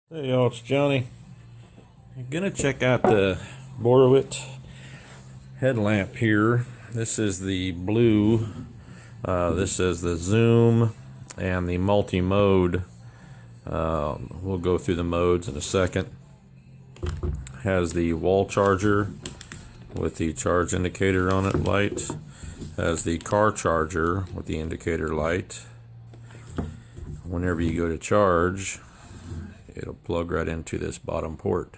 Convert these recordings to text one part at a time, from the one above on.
Hey y'all, it's Johnny. I'm gonna check out the Boruit headlamp here. This is the blue. This is the zoom and the multi-mode. We'll go through the modes in a second. Has the wall charger with the charge indicator on it light. Has the car charger with the indicator light. Whenever you go to charge, it'll plug right into this bottom port.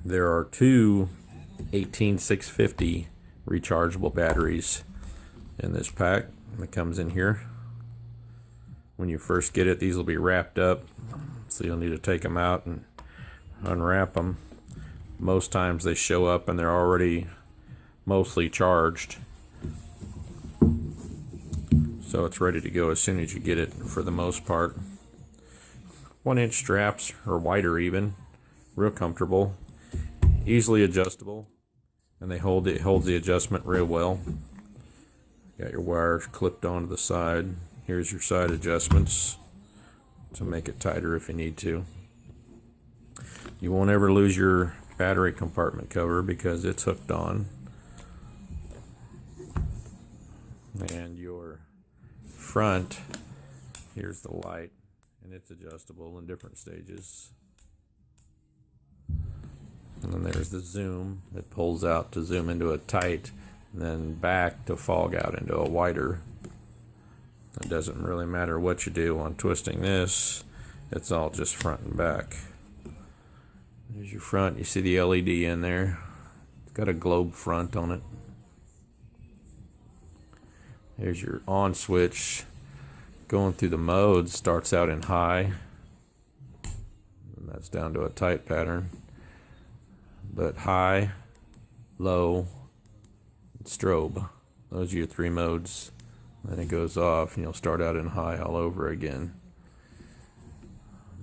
There are two 18650 rechargeable batteries in this pack that comes in here. When you first get it, these will be wrapped up, so you'll need to take them out and unwrap them. Most times they show up and they're already mostly charged, so it's ready to go as soon as you get it for the most part. 1-inch straps, or wider even, real comfortable, easily adjustable, and it holds the adjustment real well. Got your wires clipped onto the side. Here's your side adjustments to make it tighter if you need to. You won't ever lose your battery compartment cover because it's hooked on. And your front, here's the light, and it's adjustable in different stages. And then there's the zoom. It pulls out to zoom into a tight, and then back to fog out into a wider. It doesn't really matter what you do on twisting this. It's all just front and back. There's your front. You see the LED in there. It's got a globe front on it. There's your on switch. Going through the modes, starts out in high, and that's down to a tight pattern. But high, low, and strobe, those are your three modes. Then it goes off and you'll start out in high all over again.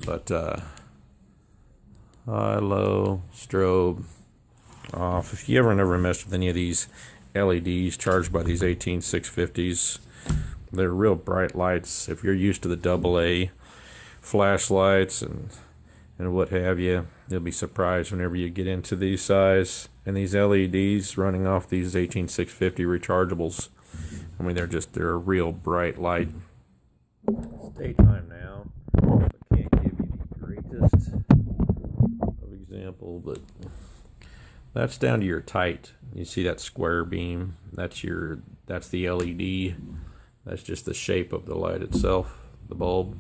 But high, low, strobe, off. If you never messed with any of these LEDs charged by these 18650s, they're real bright lights. If you're used to the AA flashlights and what have you, you'll be surprised whenever you get into these size and these LEDs running off these 18650 rechargeables. I mean, they're a real bright light. It's daytime now, so I can't give you the greatest of example, but that's down to your tight. You see that square beam? That's the LED. That's just the shape of the light itself, the bulb.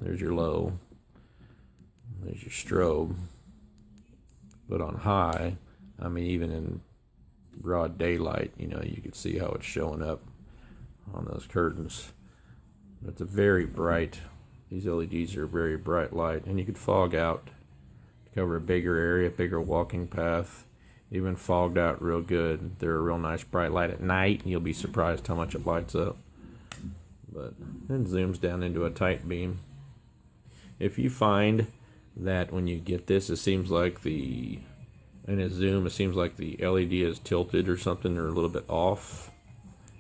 There's your low. There's your strobe. But on high, I mean, even in broad daylight, you can see how it's showing up on those curtains. It's a very bright, these LEDs are a very bright light, and you could fog out to cover a bigger area, bigger walking path. Even fogged out real good. They're a real nice bright light at night, and you'll be surprised how much it lights up. But then zooms down into a tight beam. If you find that when you get this, it seems like in a zoom, it seems like the LED is tilted or something, or a little bit off,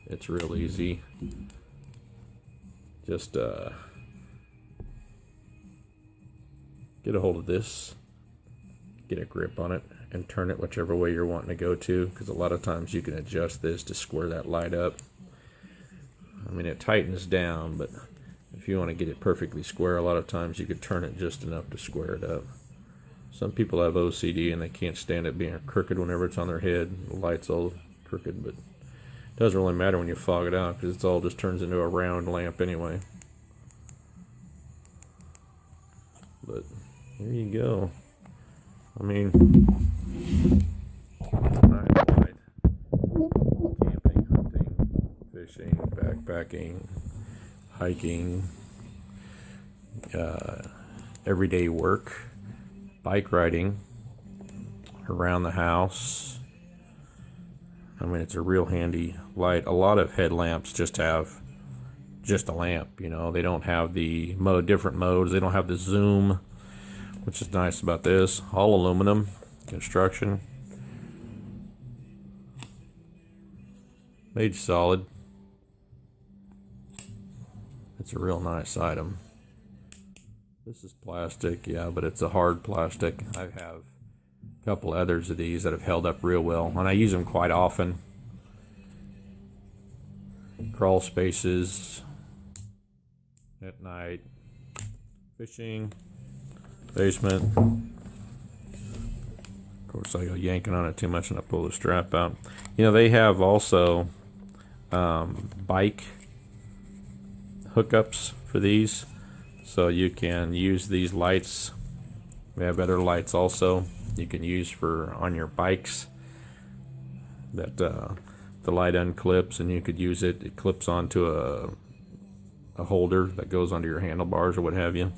it's real easy. Just get a hold of this, get a grip on it, and turn it whichever way you're wanting to go to, because a lot of times you can adjust this to square that light up. I mean, it tightens down, but if you want to get it perfectly square, a lot of times you could turn it just enough to square it up. Some people have OCD and they can't stand it being crooked whenever it's on their head. The light's all crooked, but it doesn't really matter when you fog it out, because it all just turns into a round lamp anyway. But there you go. I mean, nice light. Camping, hunting, fishing, backpacking, hiking, everyday work, bike riding, around the house. I mean, it's a real handy light. A lot of headlamps just have just a lamp, they don't have the different modes. They don't have the zoom, which is nice about this. All aluminum construction, made solid. It's a real nice item. This is plastic, yeah, but it's a hard plastic. I have a couple others of these that have held up real well, and I use them quite often. Crawl spaces at night, fishing, basement. Of course, I go yanking on it too much and I pull the strap out. You know, they have also bike hookups for these, so you can use these lights. We have other lights also you can use for on your bikes that the light unclips, and you could use it. It clips onto a holder that goes onto your handlebars or what have you.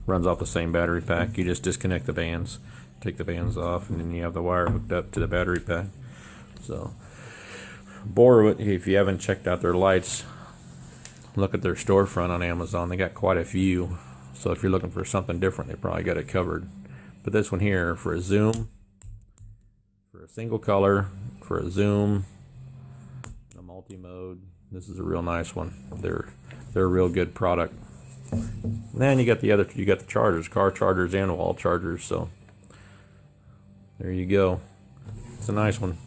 Runs off the same battery pack. You just disconnect the bands, take the bands off, and then you have the wire hooked up to the battery pack. So Boruit, if you haven't checked out their lights, look at their storefront on Amazon. They got quite a few. So if you're looking for something different, they probably got it covered. But this one here, for a zoom, for a single color, for a zoom, a multi-mode, this is a real nice one. They're a real good product. And then you got the chargers, car chargers and wall chargers. So there you go. It's a nice one.